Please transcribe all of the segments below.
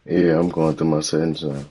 Yeah, I'm going through my settings now.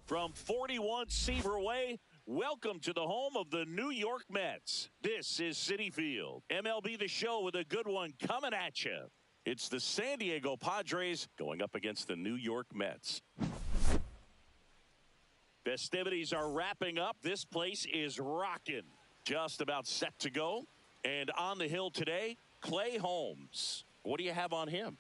From 41 Seaver Way, welcome to the home of the New York Mets. This is Citi Field. MLB The Show with a good one coming at you. It's the San Diego Padres going up against the New York Mets. Festivities are wrapping up. This place is rocking. Just about set to go. And on the hill today, Clay Holmes. What do you have on him?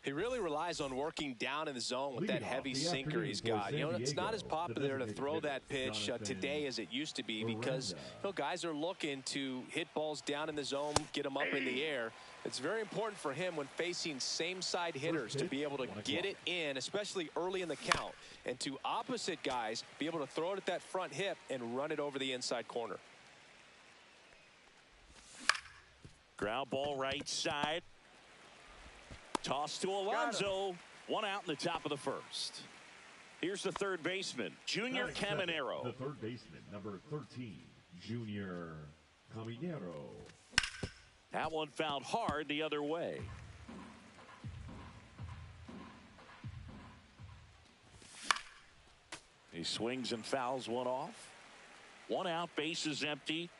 He really relies on working down in the zone with that heavy sinker he's got. You know, it's not as popular to throw that pitch today as it used to be because, guys are looking to hit balls down in the zone, get them up in the air. It's very important for him when facing same-side hitters to be able to get it in, especially early in the count, and to opposite guys be able to throw it at that front hip and run it over the inside corner. Ground ball right side. Toss to Alonso. One out in the top of the first. Here's the third baseman, Junior Caminero. The third baseman, number 13, Junior Caminero. That one fouled hard the other way. He swings and fouls one off. One out, bases empty.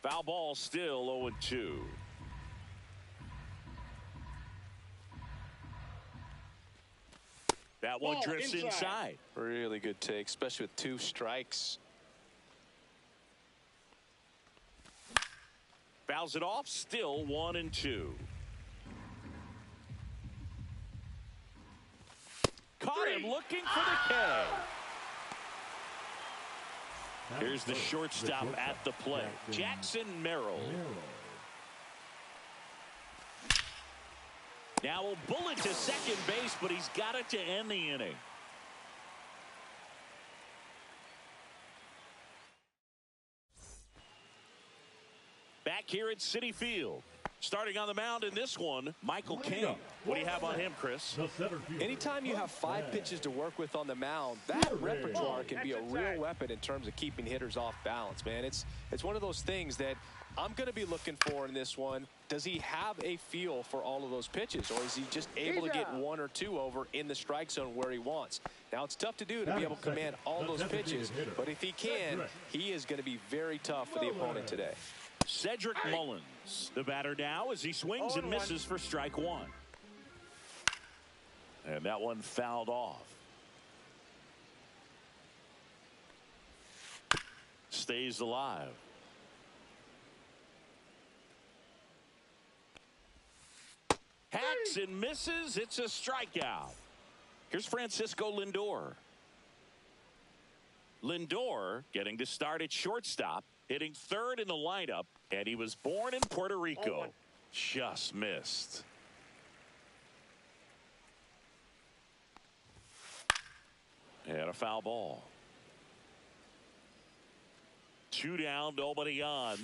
Foul ball still 0-2. That one drifts inside. Really good take, especially with 2 strikes. Fouls it off, still 1-2. Caught him looking for the K. Here's the shortstop at the plate, Jackson Merrill. Now a bullet to second base, but he's got it to end the inning. Back here at Citi Field. Starting on the mound in this one, Michael King. What do you have on him, Chris? Anytime you have 5 pitches to work with on the mound, that repertoire can be a real weapon in terms of keeping hitters off balance, man. It's one of those things that I'm going to be looking for in this one. Does he have a feel for all of those pitches, or is he just able to get 1 or 2 over in the strike zone where he wants? Now, it's tough to do to be able to command all those pitches, but if he can, he is going to be very tough for the opponent today. Cedric Mullins, the batter now, as he swings and misses for strike 1. And that one fouled off. Stays alive. Hacks and misses. It's a strikeout. Here's Francisco Lindor. Lindor getting to start at shortstop, hitting third in the lineup, and he was born in Puerto Rico. Just missed. And a foul ball. 2 down, nobody on.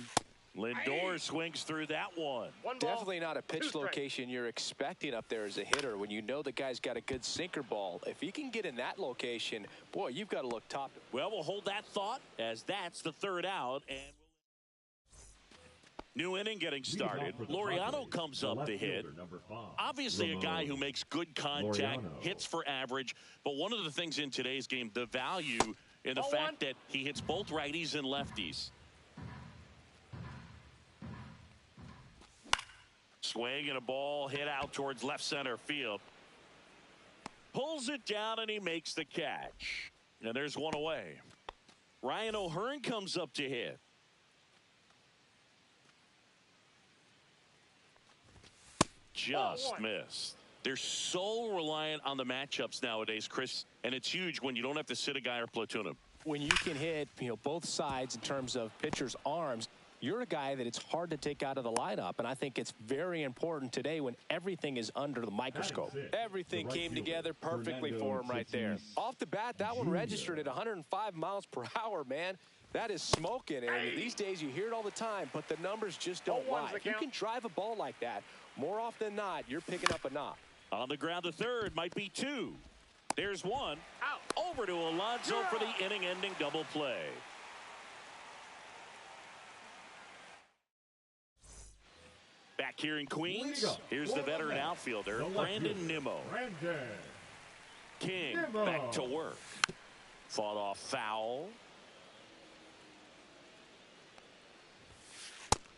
Lindor swings through that one. Definitely not a pitch location you're expecting up there as a hitter when you know the guy's got a good sinker ball. If he can get in that location, boy, you've got to look top. Well, we'll hold that thought as that's the 3rd out. And new inning getting started. Laureano comes up to hit. Obviously a guy who makes good contact, hits for average. But one of the things in today's game, the value in the fact that he hits both righties and lefties. Swing and a ball hit out towards left center field. Pulls it down and he makes the catch. And there's one away. Ryan O'Hearn comes up to hit. Just missed. They're so reliant on the matchups nowadays, Chris, and it's huge when you don't have to sit a guy or platoon him. When you can hit, both sides in terms of pitchers' arms, you're a guy that it's hard to take out of the lineup, and I think it's very important today when everything is under the microscope. Everything came together perfectly for him right there. Off the bat, that one registered at 105 miles per hour, man. That is smoking, and these days you hear it all the time, but the numbers just don't lie. If you can drive a ball like that, more often than not, you're picking up a knock. On the ground, the 3rd might be 2. There's 1. Out. Over to Alonso for the inning-ending double play. Back here in Queens, here's the veteran outfielder, Brandon Nimmo. King back to work. Fought off foul.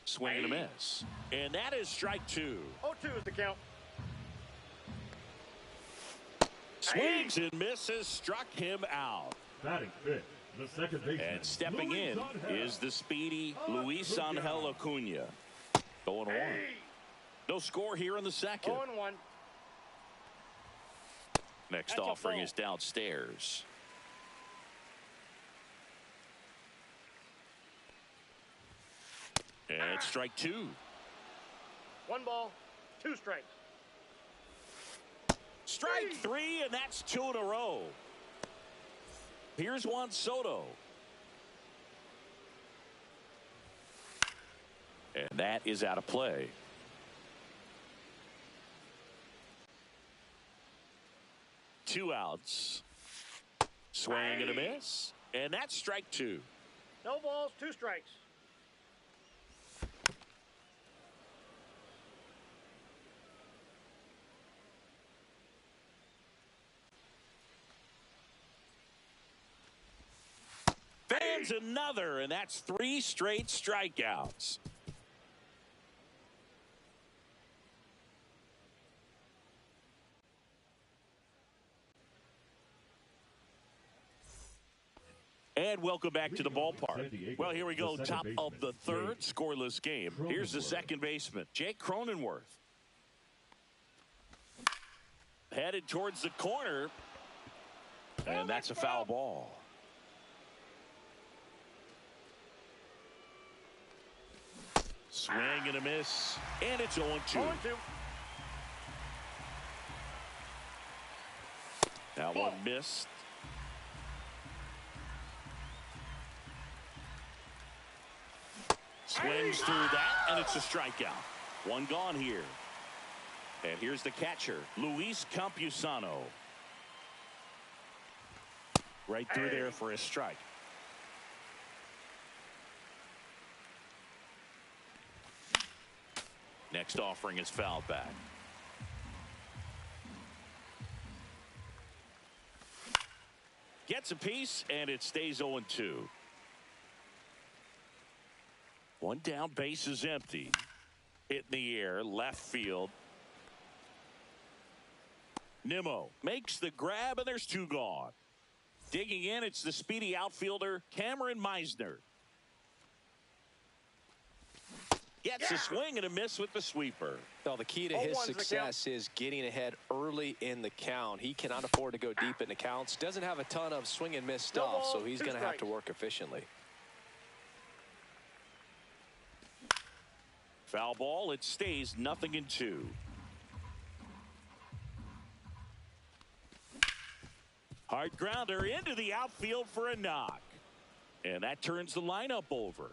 Swing and a miss. And that is strike 2. 0-2 is the count. Swings and misses, struck him out. Batting 5th, the second baseman. And stepping in is the speedy Luis Angel Acuna. 0-1. No score here in the 2nd. 0-1. Next offering is downstairs. And strike 2. 1 ball, 2 strikes. Strike 3, and that's 2 in a row. Here's Juan Soto. And that is out of play. Two outs. Swing and a miss. And that's strike 2. No balls, 2 strikes. Fans another, and that's 3 straight strikeouts. And welcome back to the ballpark. Well, here we go, top of the 3rd, scoreless game. Here's the second baseman, Jake Cronenworth. Headed towards the corner, and that's a foul ball. Swing and a miss, and it's 0-2. 0-2. That one missed. Swings through that, and it's a strikeout. One gone here. And here's the catcher, Luis Campusano. Right through there for a strike. Next offering is fouled back. Gets a piece, and it stays 0-2. One down, base is empty. Hit in the air, left field. Nimmo makes the grab, and there's two gone. Digging in, it's the speedy outfielder, Cameron Meisner. Gets a swing and a miss with the sweeper. Well, the key to his success is getting ahead early in the count. He cannot afford to go deep in the counts. Doesn't have a ton of swing and miss stuff, so he's going to have to work efficiently. Foul ball, it stays 0-2. Hard grounder into the outfield for a knock. And that turns the lineup over.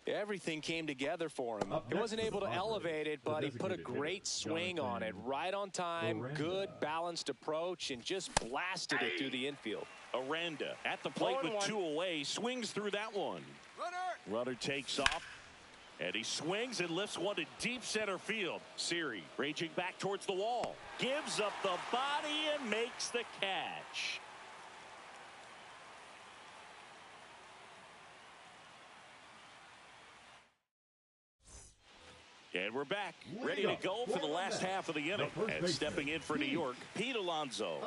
Everything came together for him. He wasn't able to elevate it, but he put a great swing on it. Right on time, good balanced approach, and just blasted it through the infield. Aranda at the plate with 2 away, swings through that one. Runner takes off, and he swings and lifts one to deep center field. Siri raging back towards the wall. Gives up the body and makes the catch. And we're back, ready to go for the last half of the inning. And stepping in for New York, Pete Alonso.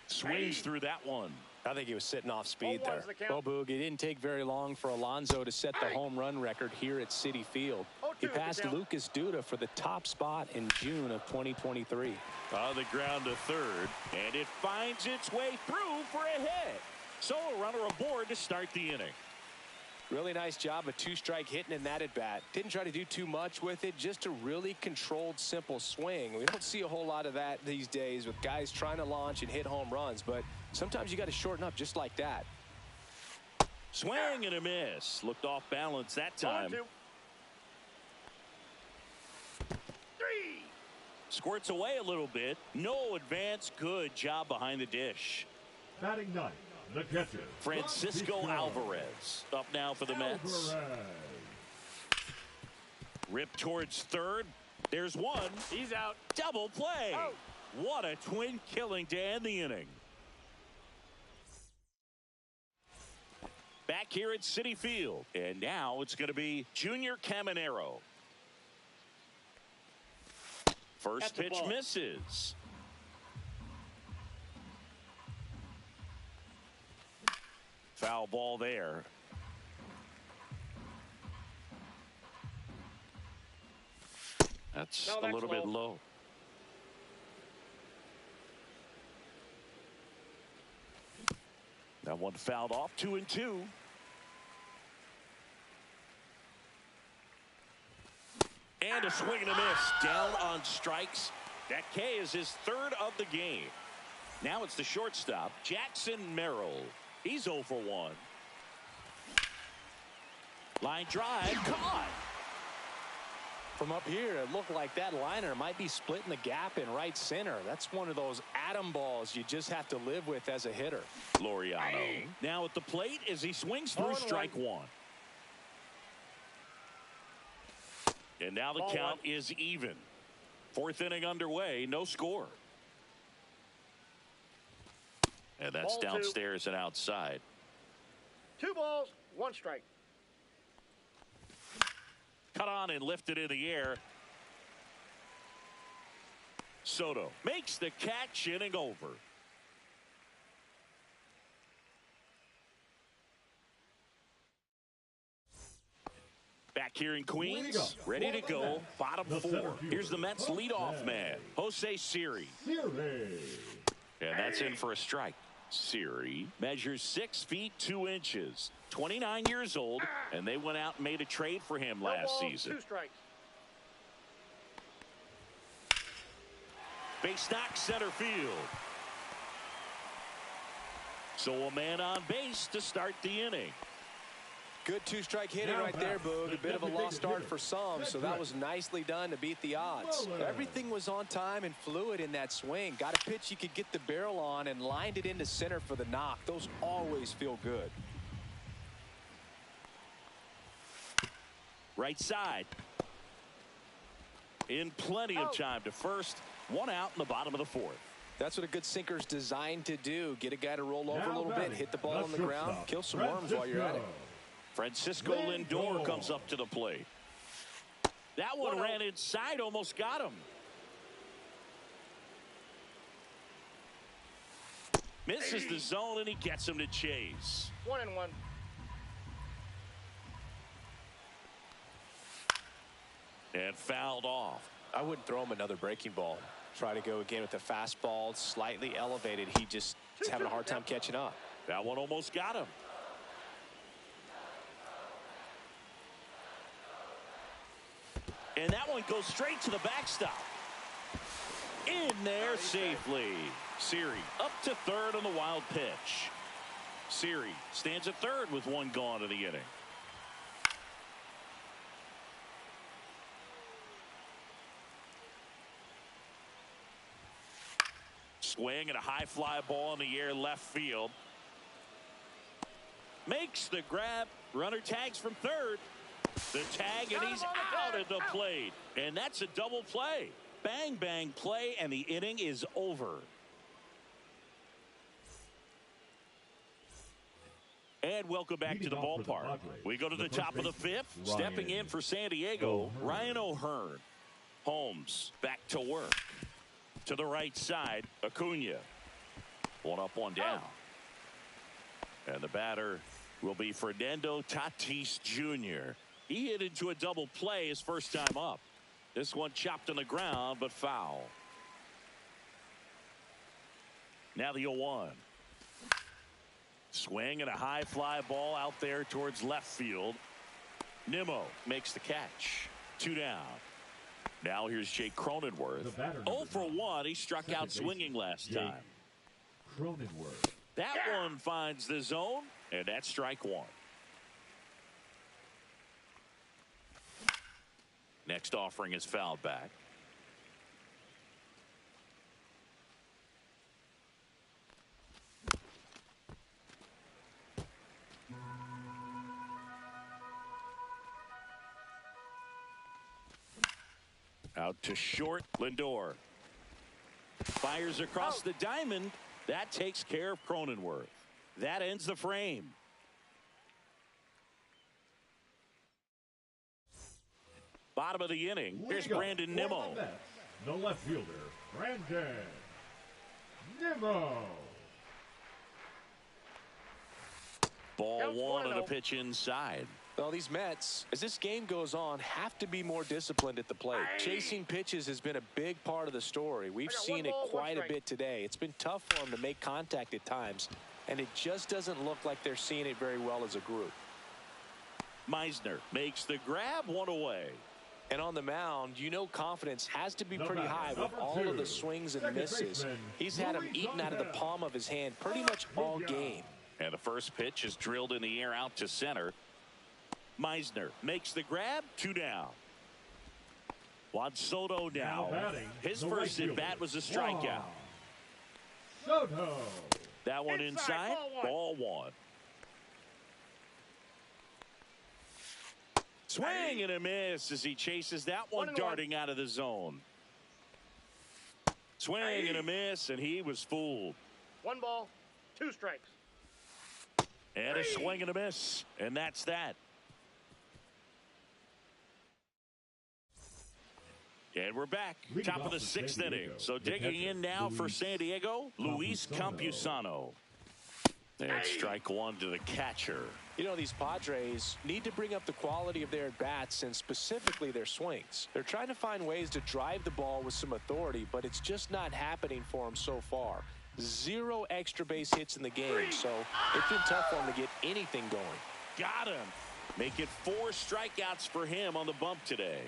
Swings through that one. I think he was sitting off speed there. Well, Boog, it didn't take very long for Alonso to set the home run record here at Citi Field. He passed Lucas Duda for the top spot in June of 2023. On the ground to third, and it finds its way through for a hit. So a runner aboard to start the inning. Really nice job, a 2-strike hitting in that at bat. Didn't try to do too much with it, just a really controlled, simple swing. We don't see a whole lot of that these days with guys trying to launch and hit home runs, but sometimes you got to shorten up just like that. Swing and a miss. Looked off balance that time. 1-2. 3. Squirts away a little bit. No advance. Good job behind the dish. Batting ninth, the catcher, Francisco Alvarez up now for the Mets. Rip towards third. There's one. He's out. Double play. Out. What a twin killing to end the inning. Back here at Citi Field. And now it's going to be Junior Caminero. First pitch misses. Foul ball there. That's a little bit low. That one fouled off. 2-2. And a swing and a miss. Down on strikes. That K is his third of the game. Now it's the shortstop, Jackson Merrill. He's 0 for 1. Line drive, caught. From up here, it looked like that liner might be splitting the gap in right center. That's one of those atom balls you just have to live with as a hitter. Laureano now at the plate as he swings through strike one. And now the count is even. Fourth inning underway, no score. And that's downstairs and outside. 2 balls, 1 strike. Cut on and lifted in the air. Soto makes the catch, inning over. Back here in Queens, ready to go, bottom 4. Here's the Mets leadoff man, Jose Siri. And that's in for a strike. Siri measures 6 feet 2 inches, 29 years old, and they went out and made a trade for him last season. 2 strikes. Base knock center field. So a man on base to start the inning. Good two-strike hitting right there, Boog. A bit of a lost start for some, so that was nicely done to beat the odds. Everything was on time and fluid in that swing. Got a pitch you could get the barrel on and lined it into center for the knock. Those always feel good. Right side. In plenty of time to first. One out in the bottom of the fourth. That's what a good sinker's designed to do. Get a guy to roll over a little bit, hit the ball on the ground, kill some worms while you're at it. Francisco Lindor comes up to the plate. That one ran inside, almost got him. Misses the zone, and he gets him to chase. 1-1. And fouled off. I wouldn't throw him another breaking ball. Try to go again with the fastball, slightly elevated. He just is having a hard time catching up. That one almost got him. And that one goes straight to the backstop. In there safely. Siri up to third on the wild pitch. Siri stands at third with one gone in the inning. Swing and a high fly ball in the air left field. Makes the grab. Runner tags from third. The tag, and he's out at the plate. And that's a double play. Bang, bang play, and the inning is over. And welcome back to the ballpark. We go to the top of the fifth. Stepping in for San Diego, Ryan O'Hearn. Holmes back to work. To the right side, Acuna. One up, one down. And the batter will be Fernando Tatis Jr. He hit into a double play his first time up. This one chopped on the ground, but foul. Now the 0-1. Swing and a high fly ball out there towards left field. Nimmo makes the catch. 2 down. Now here's Jake Cronenworth. 0 for 1. He struck out swinging last time. Cronenworth. That one finds the zone, and that's strike one. Next offering is fouled back. Out to short, Lindor. Fires across the diamond. That takes care of Cronenworth. That ends the frame. Bottom of the inning. Here's Brandon Nimmo. The left fielder, Brandon Nimmo. Ball one on a pitch inside. Well, these Mets, as this game goes on, have to be more disciplined at the plate. Chasing pitches has been a big part of the story. We've seen it quite a bit today. It's been tough for them to make contact at times, and it just doesn't look like they're seeing it very well as a group. Meisner makes the grab, one away. And on the mound, you know confidence has to be pretty high with all of the swings and misses. He's had them eaten out of the palm of his hand pretty much all game. And the first pitch is drilled in the air out to center. Meisner makes the grab, 2 down. Juan Soto now. His first at bat was a strikeout. Soto. That one inside, ball one. Swing and a miss as he chases that one darting out of the zone. Swing and a miss, and he was fooled. 1 ball, 2 strikes. And a swing and a miss, and that's that. And we're back, top of the 6th inning. So digging in now for San Diego, Luis Campusano. And strike one to the catcher. You know, these Padres need to bring up the quality of their at-bats and specifically their swings. They're trying to find ways to drive the ball with some authority, but it's just not happening for them so far. 0 extra base hits in the game, so it's been tough for them to get anything going. Got him. Make it 4 strikeouts for him on the bump today.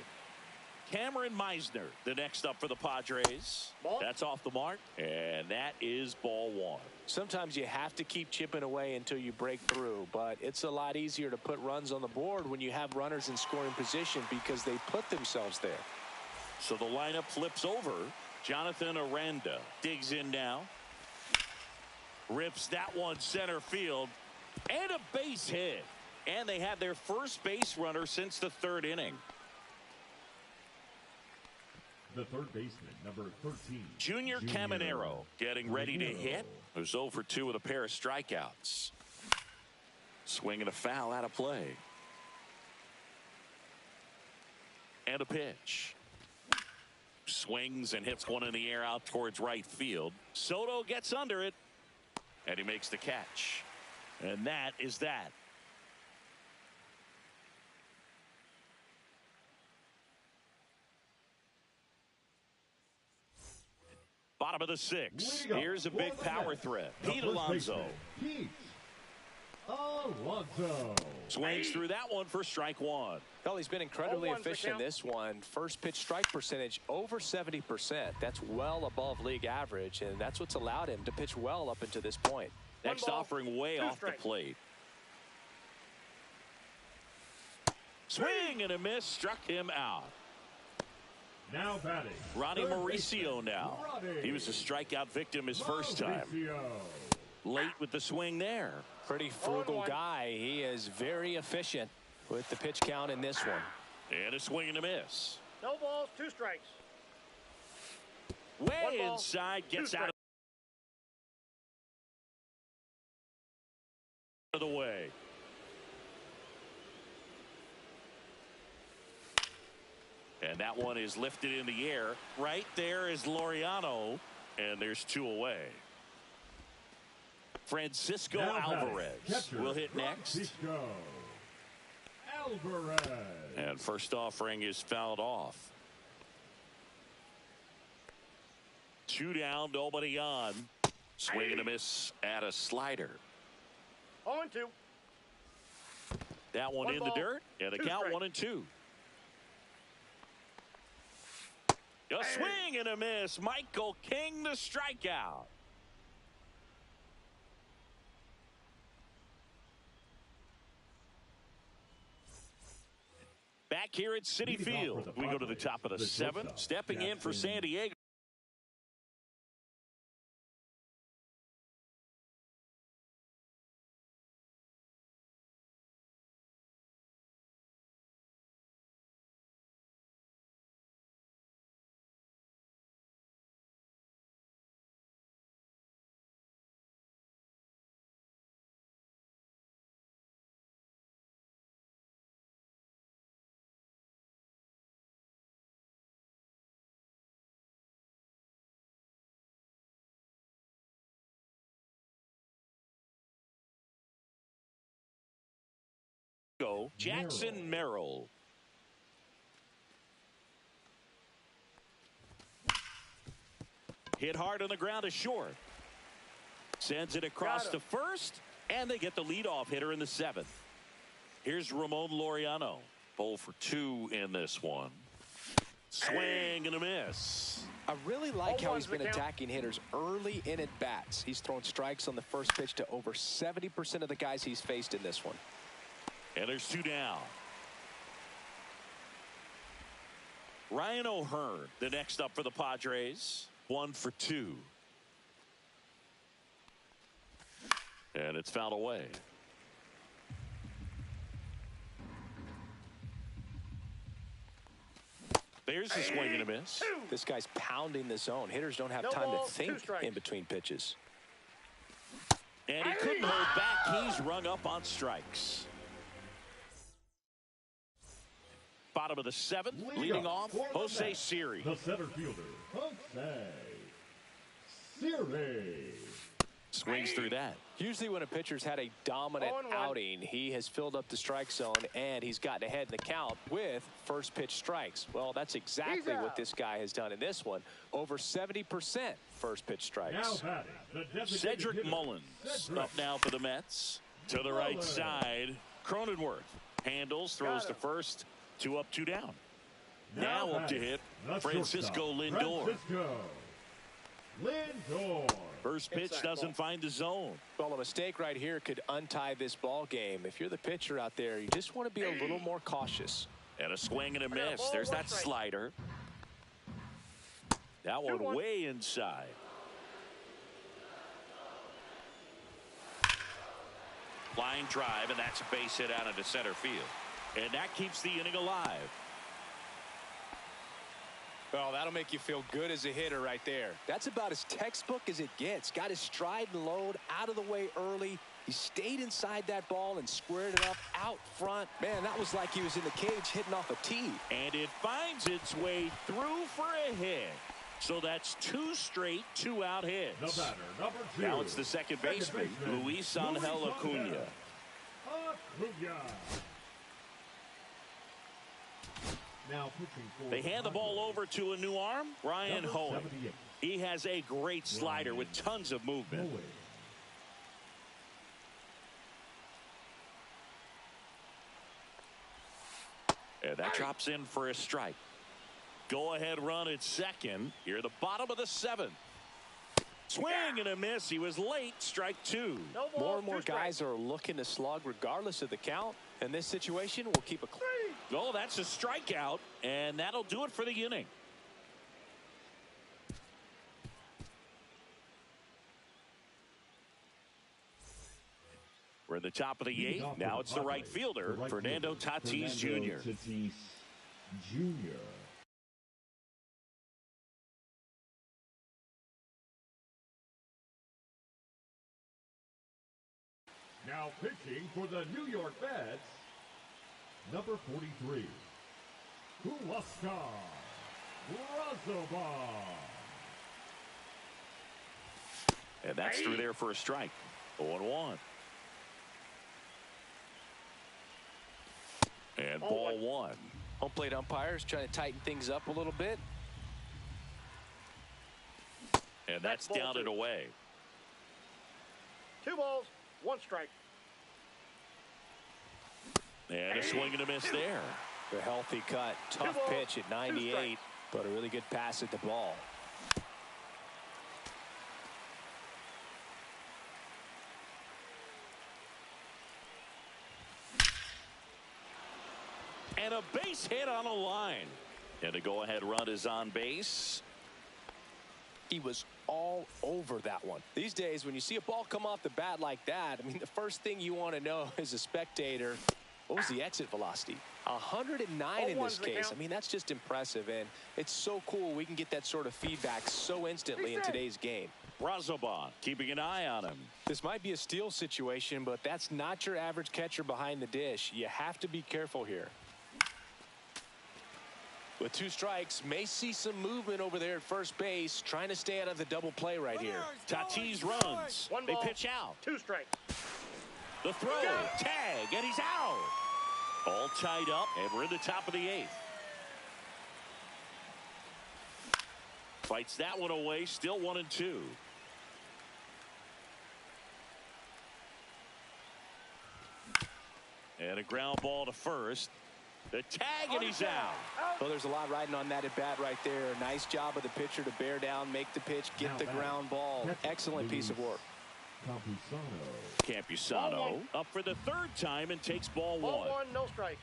Cameron Meisner, the next up for the Padres. Ball. That's off the mark, and that is ball one. Sometimes you have to keep chipping away until you break through, but it's a lot easier to put runs on the board when you have runners in scoring position because they put themselves there. So the lineup flips over. Jonathan Aranda digs in now. Rips that one center field, and a base hit. And they have their first base runner since the third inning. The third baseman, number 13. Junior Caminero getting ready to hit. It was 0 for 2 with a pair of strikeouts. Swing and a foul out of play. And a pitch. Swings and hits one in the air out towards right field. Soto gets under it. And he makes the catch. And that is that. Bottom of the sixth. Here's a big power threat. Pete Alonso. Pete Alonso. Swings through that one for strike one. Well, he's been incredibly 0-1's the efficient in count. this one. First pitch strike percentage over 70%. That's well above league average, and that's what's allowed him to pitch well up until this point. Next ball, offering way 2 off the strikes. plate. Swing and a miss. Struck him out. Now batting. Ronnie third Mauricio baseman, now. Ronnie He was a strikeout victim his first time. Mauricio. Late with the swing there. Pretty frugal 0-1. guy. He is very efficient with the pitch count in this one. And a swing and a miss. No balls, 2 strikes. Way 1 ball, inside. 2 Gets out strikes. of the way. And that one is lifted in the air. Right there is Laureano. And there's 2 away. Francisco Now batting, Alvarez catcher, will hit next. Francisco Alvarez. And first offering is fouled off. 2 down, nobody on. Swing and a miss at a slider. 0-2. That one 1 in ball, the dirt. And the 2 count strikes. 1-2. A swing and a miss. Michael King the strikeout. Back here at Citi Leading off Field, for the we go to the Padres, top of the the 7th. shortstop, Stepping in for Jackson San Diego. Jackson Merrill. Hit hard on the ground to short. Sends it across Got to him. first, and they get the leadoff hitter in the 7th. Here's Ramon Laureano. 0 for 2 in this one. Swing and a miss. I really like how 0-1's he's been the count. attacking hitters early in at bats. He's thrown strikes on the first pitch to over 70% of the guys he's faced in this one. And there's 2 down. Ryan O'Hearn, the next up for the Padres. 1 for 2. And it's fouled away. There's a swing and a miss. This guy's pounding the zone. Hitters don't have No time ball, to 2 think strikes. in between pitches. And he couldn't hold back. He's rung up on strikes. Bottom of the 7th, leading off, for the Jose Mets, Siri. The center fielder, Jose Siri. Swings through that. Usually when a pitcher's had a dominant 0-1. outing, he has filled up the strike zone and he's gotten ahead in the count with first pitch strikes. Well, that's exactly He's what out. this guy has done in this one. Over 70% first pitch Now strikes. batting, the designated Cedric hitter, Mullins Cedric up now for the Mets. To the right Mullins. side, Cronenworth handles, throws Got to him. first. 2 up, 2 down. Now up to hit Francisco Lindor. First pitch doesn't find the zone. Well, a mistake right here could untie this ball game. If you're the pitcher out there, you just want to be a little more cautious. And a swing and a miss. There's that slider. That one way inside. Line drive, and that's a base hit out into center field. And that keeps the inning alive. Well, that'll make you feel good as a hitter right there. That's about as textbook as it gets. Got his stride and load out of the way early. He stayed inside that ball and squared it up out front. Man, that was like he was in the cage hitting off a tee. And it finds its way through for a hit. So that's 2 straight 2-out hits. The batter, number 2. Now it's the second baseman, Luis Angel Acuna. Now pitching for They hand the ball over to a new arm, Ryan Hoeing. He has a great slider with tons of movement. And that drops in for a strike. Go-ahead run at second. Here at the bottom of the 7th. Swing and a miss. He was late. Strike 2. More and more guys are looking to slug regardless of the count. In this situation, we'll keep a clean. Oh, that's a strikeout, and that'll do it for the inning. We're at the top of the 8th. Now it's the right fielder, Fernando Tatis Jr. Now pitching for the New York Mets, number 43, Huascar Brazoban. And that's through there for a strike. 0-1. And ball 1. Home plate umpires trying to tighten things up a little bit. And that's down and away. 2 balls, 1 strike. And a swing and a miss there. A healthy cut. Tough pitch at 98, but a really good pass at the ball. And a base hit on a line. And a go-ahead run is on base. He was all over that one. These days, when you see a ball come off the bat like that, I mean, the first thing you want to know as a spectator, what was the exit velocity? 109 in this case. I mean, that's just impressive, and it's so cool we can get that sort of feedback so instantly in today's game. Brazoban keeping an eye on him. This might be a steal situation, but that's not your average catcher behind the dish. You have to be careful here. With 2 strikes, may see some movement over there at first base, trying to stay out of the double play right here. Tatis runs. They pitch out. 2 strikes. The throw, tag, and he's out. All tied up, and we're in the top of the 8th. Fights that one away, still 1-2. And a ground ball to first. The tag, and he's out. Well, there's a lot riding on that at bat right there. Nice job of the pitcher to bear down, make the pitch, get the ground ball. Excellent piece of work. Campusano up for the 3rd time and takes ball 1. Ball 1, no strikes.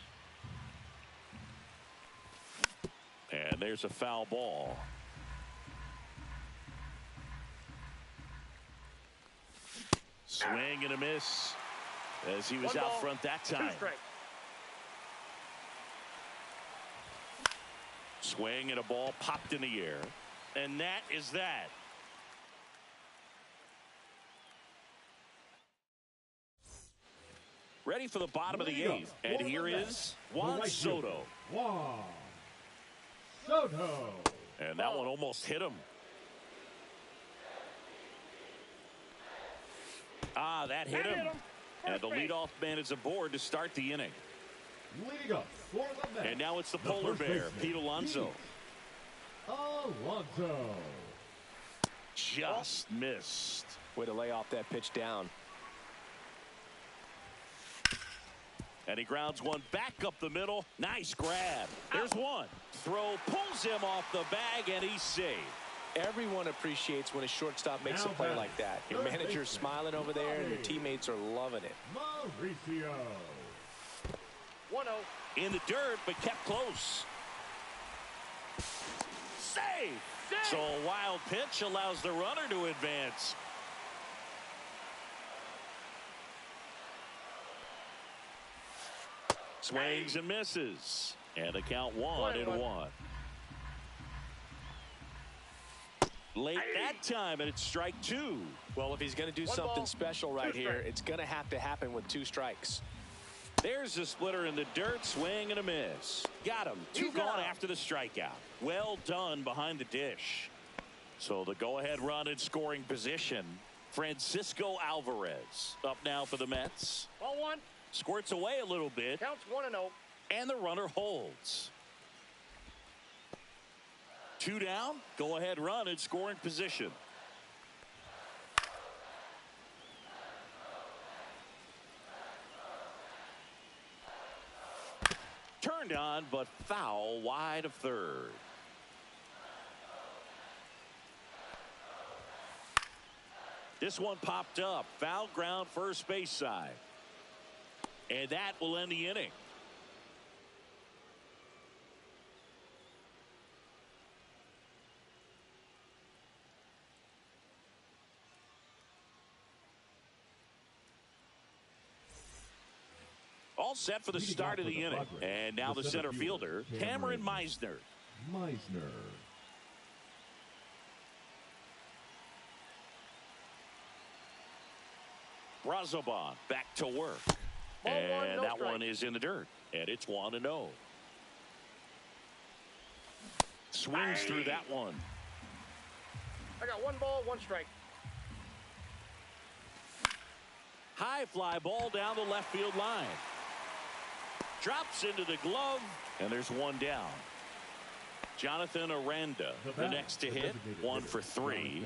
And there's a foul ball. Swing and a miss as he was out front that time. 2 strikes. Swing and a ball popped in the air. And that is that. Ready for the bottom of the 8th. And here is Juan Soto. Juan Soto. And that one almost hit him. Ah, that hit him. And the leadoff man is aboard to start the inning. Leading up for the Mets. And now it's the polar bear, Pete Alonso. Alonso. Just missed. Way to lay off that pitch down. And he grounds one back up the middle. Nice grab. There's one. Throw pulls him off the bag, and he's safe. Everyone appreciates when a shortstop makes a play like that. Your manager's smiling over there, and your teammates are loving it. Mauricio. 1-0. In the dirt, but kept close. Save. So a wild pitch allows the runner to advance. Swings and misses. And the count 1-1. Late that time, and it's strike 2. Well, if he's going to do something special right here, it's going to have to happen with 2 strikes. There's a splitter in the dirt, swing and a miss. Got him. 2 gone after the strikeout. Well done behind the dish. So the go-ahead run in scoring position. Francisco Alvarez up now for the Mets. Ball 1. Squirts away a little bit. Counts 1-0. And the runner holds. 2 down. Go-ahead run in scoring position. Turned on, but foul wide of third. This one popped up. Foul ground first base side. And that will end the inning. All set for the start of the inning. And now the center fielder, Cameron Meisner. Brazoban back to work. And that one is in the dirt. And it's 1-0. Swings through that one. I got 1 ball, 1 strike. High fly ball down the left field line. Drops into the glove, and there's 1 down. Jonathan Aranda, the next to hit, 1 for 3.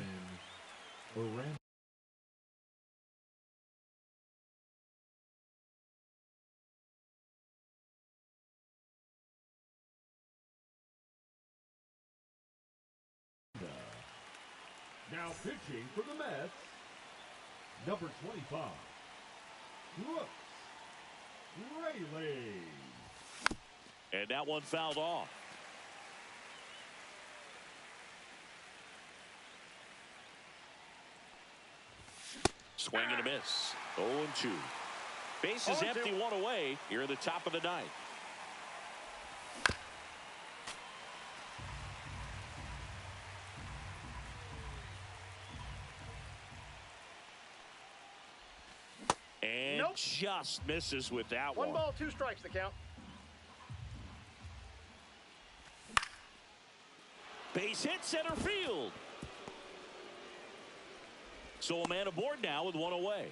Now pitching for the Mets, number 25, Brooks Raley. And that one fouled off. Swing and a miss. 0-2. Bases empty, 1 away. Here at the top of the 9th. And just misses with that one. 1 ball, 2 strikes the count. Base hit center field. So a man aboard now with 1 away.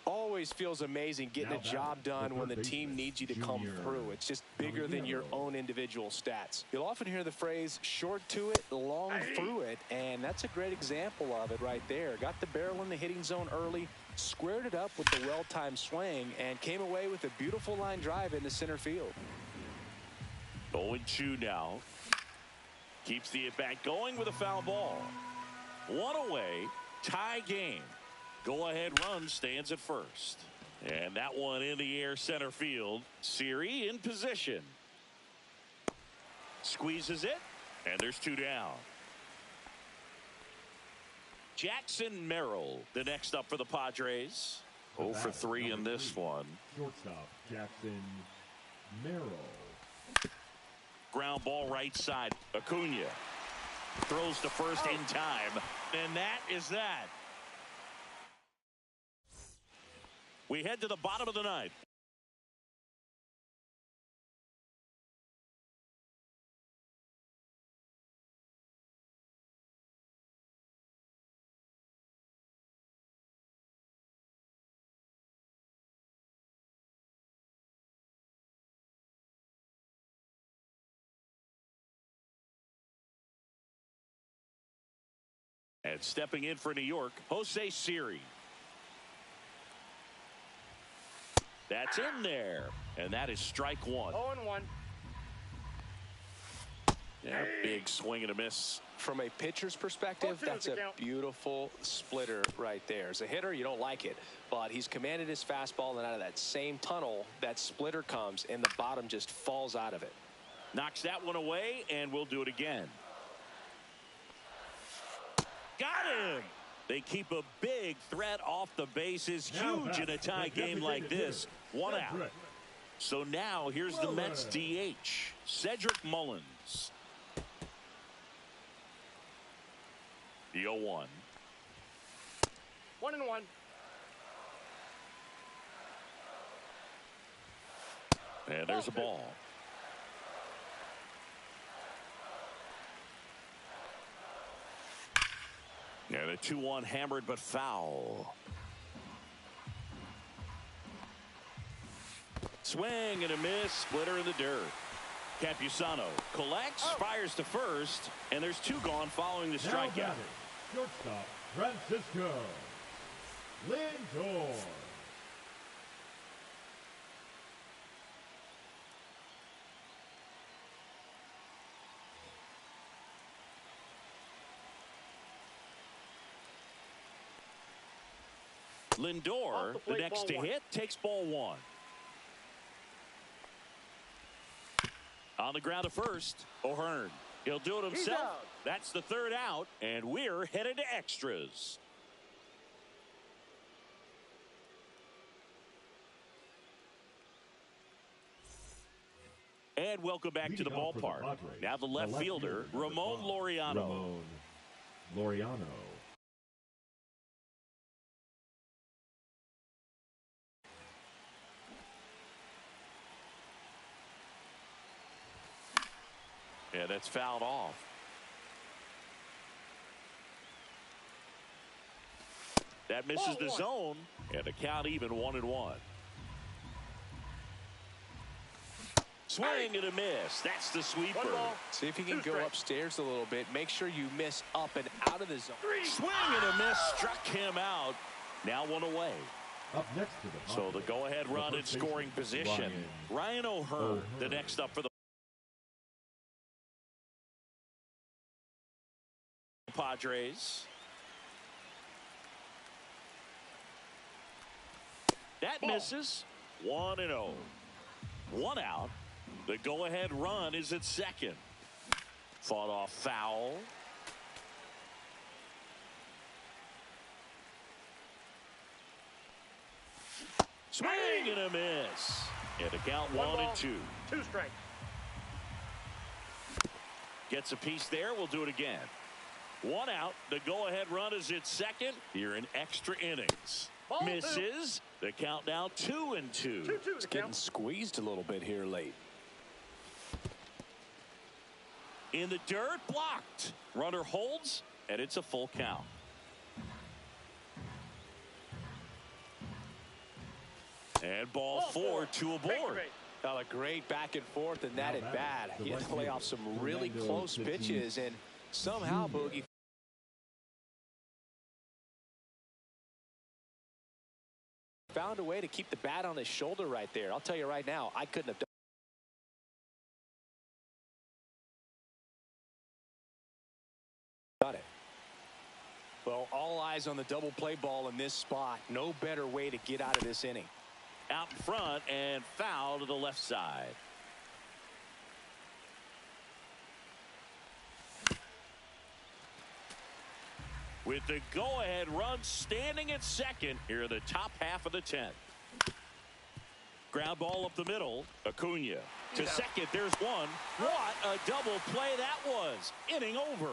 Always feels amazing getting a job done when the team needs you to come through. It's just bigger than your own individual stats. You'll often hear the phrase short to it, long through it, and that's a great example of it right there. Got the barrel in the hitting zone early, squared it up with the well-timed swing, and came away with a beautiful line drive into center field. 0-2 now. Keeps the at-bat going with a foul ball. 1 away, tie game. Go-ahead run stands at first. And that one in the air center field. Siri in position. Squeezes it, and there's 2 down. Jackson Merrill, the next up for the Padres. 0 for 3 in this one. Shortstop Jackson Merrill. Ground ball right side. Acuna throws to first in time. And that is that. We head to the bottom of the 9th. And stepping in for New York, Jose Siri. That's in there. And that is strike one. 0-1. Yeah, big swing and a miss. From a pitcher's perspective, that's a beautiful splitter right there. As a hitter, you don't like it, but he's commanded his fastball, and out of that same tunnel, that splitter comes, and the bottom just falls out of it. Knocks that one away, and we'll do it again. Got him! They keep a big threat off the bases. Huge in a tie game like this. One out. So now here's the Mets DH, Cedric Mullins. The 0-1. 1-1. And there's a ball. And a 2-1 hammered but foul. Swing and a miss. Splitter in the dirt. Campusano collects, fires to first, and there's two gone following the strikeout. Shortstop Francisco Lindor. Lindor, the next to hit, takes ball one. On the ground to first, O'Hearn. He'll do it himself. That's the third out, and we're headed to extras. And welcome back to the ballpark. Now the left fielder, Ramon Laureano. Laureano. Yeah, that's fouled off. That misses the zone, and the count even 1-1. Swing and a miss. That's the sweeper. See if you can go upstairs a little bit. Make sure you miss up and out of the zone. Swing and a miss. Struck him out. Now one away. Up next to the so the go-ahead run in scoring position. Ryan O'Hearn, the next up for the Padres. That misses. 1-0. One out. The go-ahead run is at second. Fought off foul. Swing and a miss. And the count 1-2. 2 strikes. Gets a piece there. We'll do it again. One out. The go-ahead run is at second. Here in extra innings. Misses. The count now 2-2. It's getting squeezed a little bit here late. In the dirt, blocked. Runner holds, and it's a full count. And ball 4, 2 aboard. A great back and forth, and that at bat. He had to lay off some really close pitches, and somehow Boogie found a way to keep the bat on his shoulder right there. I'll tell you right now, I couldn't have done it. Well, all eyes on the double play ball in this spot. No better way to get out of this inning. Out in front and foul to the left side. With the go-ahead run standing at second here in the top half of the 10th. Ground ball up the middle. Acuna to second. There's one. What a double play that was. Inning over.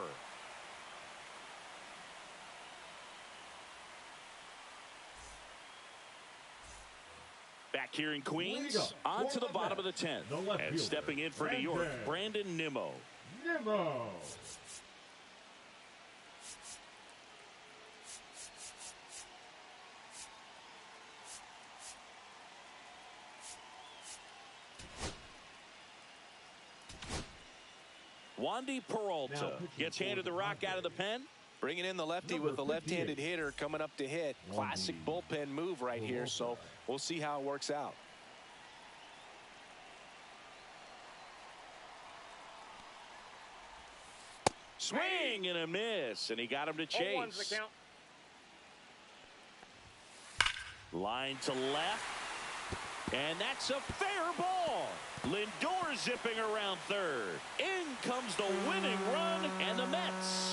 Back here in Queens, on to the bottom of the 10th. And stepping in for New York, Brandon Nimmo. Wandy Peralta gets handed the rock out of the pen. Bringing in the lefty with a left-handed hitter coming up to hit. Classic bullpen move right here, so we'll see how it works out. Swing and a miss, and he got him to chase. 0-1's the count. Line to left, and that's a fair ball. Lindor zipping around third. In comes the winning run.